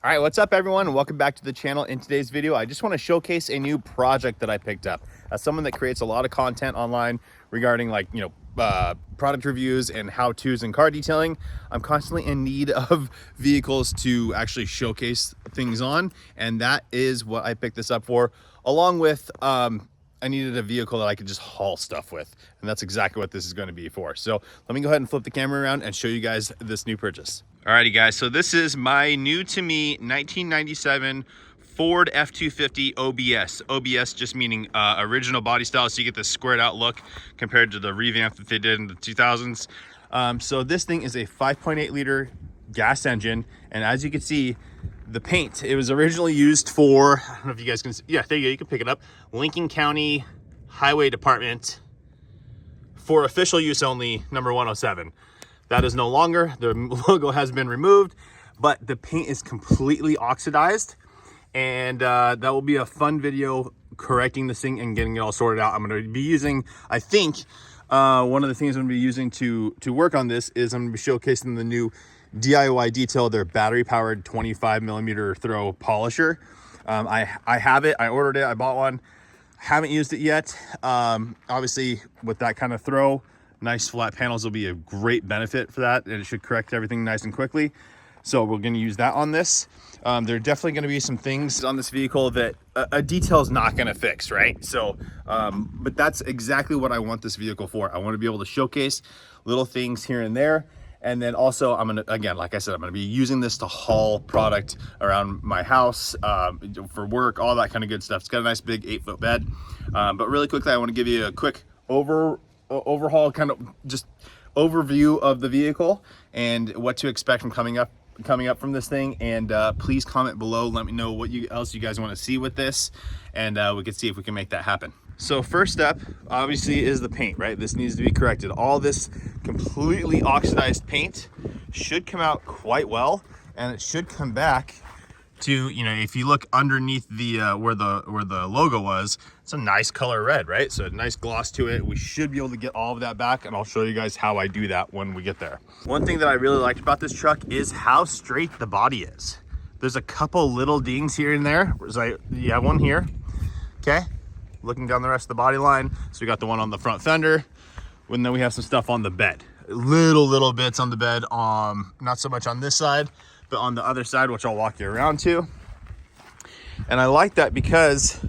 All right, what's up everyone, and welcome back to the channel. In today's video, I just want to showcase a new project that I picked up. As someone that creates a lot of content online regarding product reviews and how-tos and car detailing, I'm constantly in need of vehicles to actually showcase things on, and that is what I picked this up for, along with I needed a vehicle that I could just haul stuff with, and that's exactly what this is going to be for. So let me go ahead and flip the camera around and show you guys this new purchase. Alrighty guys, so this is my new to me 1997 Ford F-250 OBS. OBS just meaning original body style, so you get the squared out look compared to the revamp that they did in the 2000s. So this thing is a 5.8 liter gas engine, and as you can see, the paint, it was originally used for, I don't know if you guys can see, yeah, there you go, you can pick it up, Lincoln County Highway Department for official use only, number 107. That is no longer, the logo has been removed, but the paint is completely oxidized, and that will be a fun video correcting this thing and getting it all sorted out. I'm going to be using, I think, one of the things I'm going to be using to work on this is I'm going to be showcasing the new DIY Detail, their battery powered 25 millimeter throw polisher. I have it, I ordered it, I bought one, haven't used it yet. Obviously with that kind of throw, nice flat panels will be a great benefit for that, and it should correct everything nice and quickly. So we're going to use that on this. There are definitely going to be some things on this vehicle that a detail is not going to fix, right? So, but that's exactly what I want this vehicle for. I want to be able to showcase little things here and there. And then also I'm going to, again, like I said, I'm going to be using this to haul product around my house, for work, all that kind of good stuff. It's got a nice big 8-foot bed. But really quickly, I want to give you a quick overhaul, kind of just overview of the vehicle and what to expect from coming up from this thing. And please comment below, let me know what else you guys want to see with this, and we can see if we can make that happen. So first step obviously is the paint, right? This needs to be corrected. All this completely oxidized paint should come out quite well, and it should come back to, you know, if you look underneath the where the logo was, it's a nice color red, right? So a nice gloss to it. We should be able to get all of that back, and I'll show you guys how I do that when we get there. One thing that I really liked about this truck is how straight the body is. There's a couple little dings here and there. You have one here, okay? Looking down the rest of the body line. So we got the one on the front fender, and then we have some stuff on the bed. Little bits on the bed, not so much on this side, but on the other side, which I'll walk you around to. And I like that because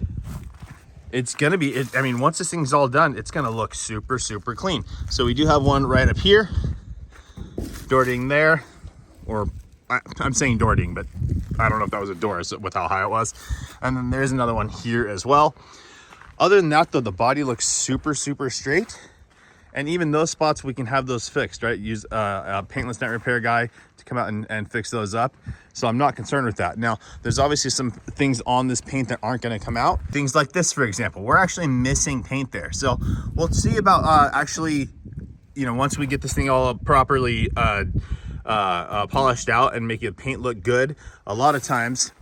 it's gonna be, I mean, once this thing's all done, it's gonna look super clean. So we do have one right up here, door ding there, or I'm saying door ding, but I don't know if that was a door with how high it was. And then there's another one here as well. Other than that though, the body looks super straight. And even those spots, we can have those fixed, right? Use a paintless net repair guy to come out and fix those up. So I'm not concerned with that. Now, there's obviously some things on this paint that aren't gonna come out. Things like this, for example, we're actually missing paint there. So we'll see about actually, you know, once we get this thing all properly polished out and make the paint look good, a lot of times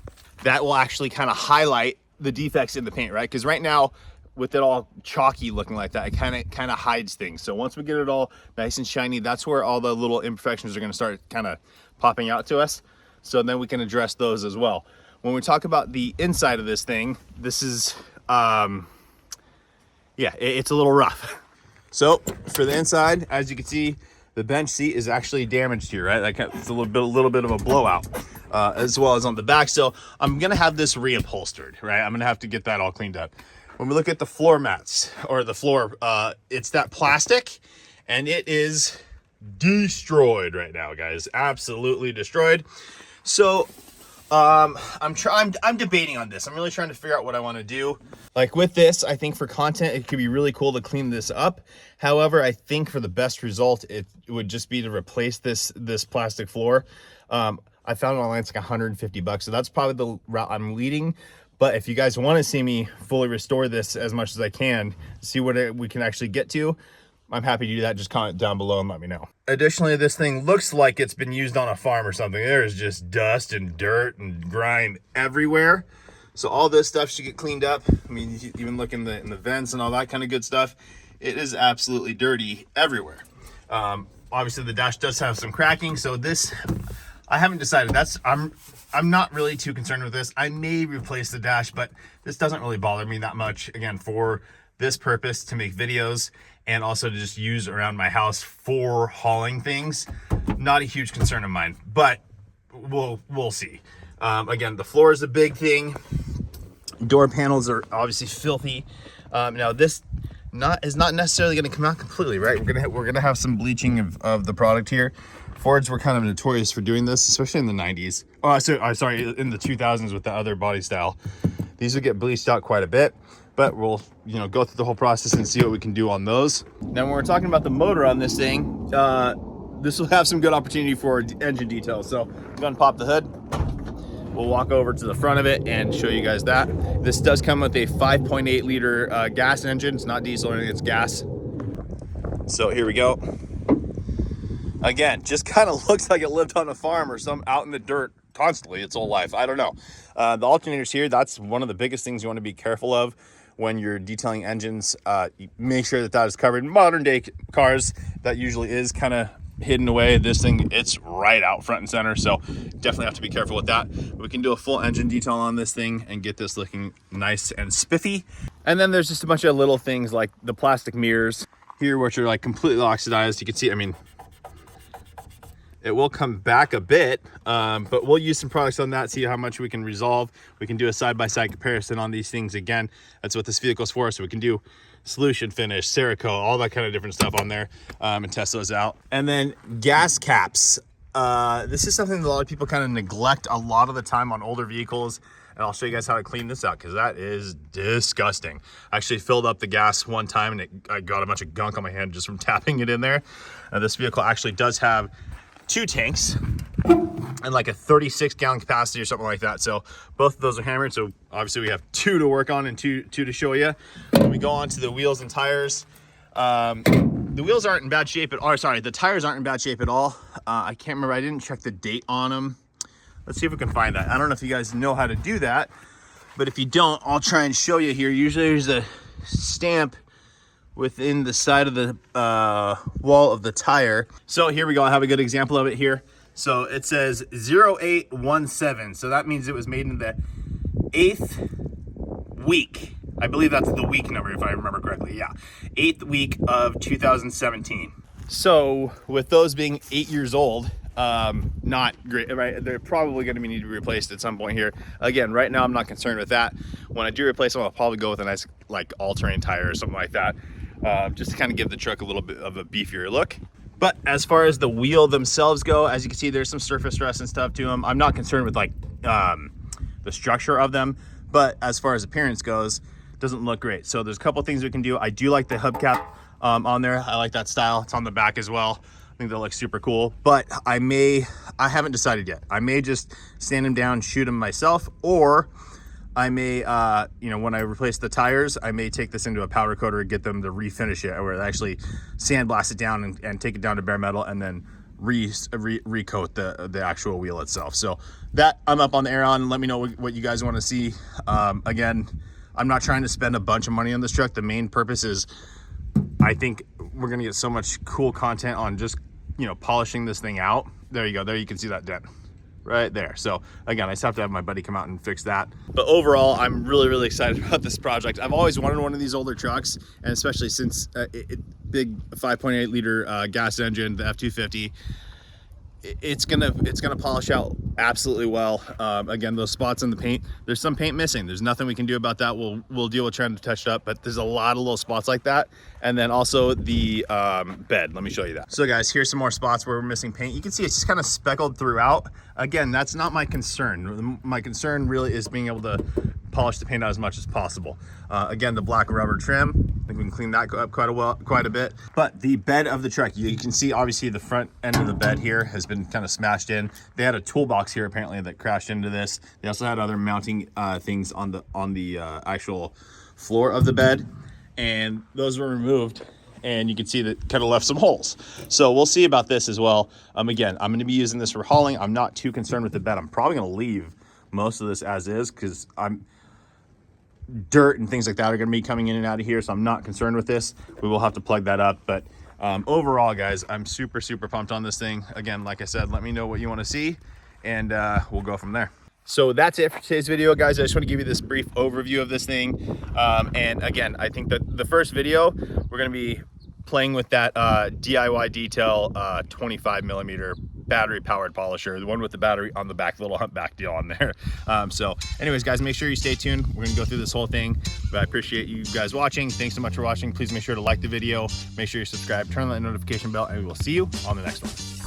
that will actually kind of highlight the defects in the paint, right? Because right now, with it all chalky looking like that, it kind of hides things. So once we get it all nice and shiny, that's where all the little imperfections are going to start kind of popping out to us. So then we can address those as well. When we talk about the inside of this thing, this is yeah, it's a little rough. So for the inside, as you can see, the bench seat is actually damaged here, right? Like it's a little bit of a blowout, as well as on the back. So I'm gonna have this reupholstered, right? I'm gonna have to get that all cleaned up. When we look at the floor mats, or the floor, it's that plastic, and it is destroyed right now, guys. Absolutely destroyed. So I'm debating on this. I'm really trying to figure out what I want to do. Like with this, I think for content, it could be really cool to clean this up. However, I think for the best result, it would just be to replace this plastic floor. I found it online, it's like 150 bucks. So that's probably the route I'm leading. But if you guys want to see me fully restore this as much as I can, see what we can actually get to, I'm happy to do that. Just comment down below and let me know. Additionally, this thing looks like it's been used on a farm or something. There's just dust and dirt and grime everywhere. So all this stuff should get cleaned up. I mean, even look in the vents and all that kind of good stuff. It is absolutely dirty everywhere. Obviously, the dash does have some cracking. So this, I haven't decided. I'm not really too concerned with this. I may replace the dash, but this doesn't really bother me that much. Again, for this purpose, to make videos and also to just use around my house for hauling things, not a huge concern of mine, but we'll see. Again, the floor is a big thing. Door panels are obviously filthy. Now this is not necessarily going to come out completely, right? We're gonna have some bleaching of the product here. Fords were kind of notorious for doing this, especially in the 90s. Oh, sorry, in the 2000s with the other body style. These would get bleached out quite a bit, but we'll, go through the whole process and see what we can do on those. Now, when we're talking about the motor on this thing, this will have some good opportunity for engine details. So I'm gonna pop the hood. We'll walk over to the front of it and show you guys that. This does come with a 5.8 liter gas engine. It's not diesel or anything, it's gas. So here we go. Again, just kind of looks like it lived on a farm or some out in the dirt constantly its whole life. I don't know. The alternators here, that's one of the biggest things you want to be careful of when you're detailing engines. Make sure that is covered. In modern day cars, that usually is kind of hidden away. This thing, it's right out front and center, so definitely have to be careful with that. We can do a full engine detail on this thing and get this looking nice and spiffy. And then there's just a bunch of little things like the plastic mirrors here, which are like completely oxidized. You can see, I mean, it will come back a bit, but we'll use some products on that, see how much we can resolve. We can do a side-by-side comparison on these things. Again, that's what this vehicle's for, so we can do solution finish, Cerakote, all that kind of different stuff on there, and test those out. And then gas caps. This is something that a lot of people kind of neglect a lot of the time on older vehicles, and I'll show you guys how to clean this out because that is disgusting. I actually filled up the gas one time and I got a bunch of gunk on my hand just from tapping it in there. This vehicle actually does have 2 tanks and like a 36 gallon capacity or something like that. So both of those are hammered. So obviously we have 2 to work on and two to show you. When we go on to the wheels and tires, the wheels aren't in bad shape at all. Sorry, the tires aren't in bad shape at all. I can't remember, I didn't check the date on them. Let's see if we can find that. I don't know if you guys know how to do that, but if you don't, I'll try and show you here. Usually there's a stamp within the side of the wall of the tire. So here we go, I have a good example of it here. So it says 0817, so that means it was made in the 8th week. I believe that's the week number if I remember correctly, yeah. 8th week of 2017. So with those being 8 years old, not great, right? They're probably gonna need to be replaced at some point here. Again, right now I'm not concerned with that. When I do replace them, I'll probably go with a nice like all-terrain tire or something like that. Just to kind of give the truck a little bit of a beefier look. But as far as the wheel themselves go, as you can see, there's some surface stress and stuff to them. I'm not concerned with like the structure of them, but as far as appearance goes, doesn't look great. So there's a couple things we can do. I do like the hubcap on there. I like that style. It's on the back as well. I think that looks super cool, but I haven't decided yet. I may just sand them down, shoot them myself, or I may, when I replace the tires, I may take this into a powder coater and get them to refinish it, or actually sandblast it down and take it down to bare metal and then recoat the actual wheel itself. So that I'm up on the air on. Let me know what you guys want to see. Again, I'm not trying to spend a bunch of money on this truck. The main purpose is I think we're going to get so much cool content on just, polishing this thing out. There you go. There you can see that dent right there. So again, I just have to have my buddy come out and fix that. But overall, I'm really excited about this project. I've always wanted one of these older trucks, and especially since big 5.8 liter gas engine, the F-250. It's gonna polish out absolutely well. Again, those spots in the paint, there's some paint missing. There's nothing we can do about that. We'll deal with trying to touch it up, but there's a lot of little spots like that. And then also the bed, let me show you that. So guys, here's some more spots where we're missing paint. You can see it's just kind of speckled throughout. Again, that's not my concern. My concern really is being able to polish the paint out as much as possible. Again, the black rubber trim, I think we can clean that up quite a bit. But the bed of the truck, you can see obviously the front end of the bed here has been kind of smashed in. They had a toolbox here apparently that crashed into this. They also had other mounting things on the actual floor of the bed, and those were removed. And you can see that kind of left some holes. So we'll see about this as well. Again, I'm gonna be using this for hauling. I'm not too concerned with the bed. I'm probably gonna leave most of this as is because dirt and things like that are going to be coming in and out of here, so I'm not concerned with this. We will have to plug that up, but overall guys, I'm super pumped on this thing. Again, like I said, let me know what you want to see and we'll go from there. So that's it for today's video, guys. I just want to give you this brief overview of this thing. And again, I think that the first video, we're going to be playing with that DIY Detail 25 millimeter battery powered polisher, the one with the battery on the back, little humpback deal on there. So anyways, guys, make sure you stay tuned. We're gonna go through this whole thing, but I appreciate you guys watching. Thanks so much for watching. Please make sure to like the video, make sure you subscribe, turn on that notification bell, and we will see you on the next one.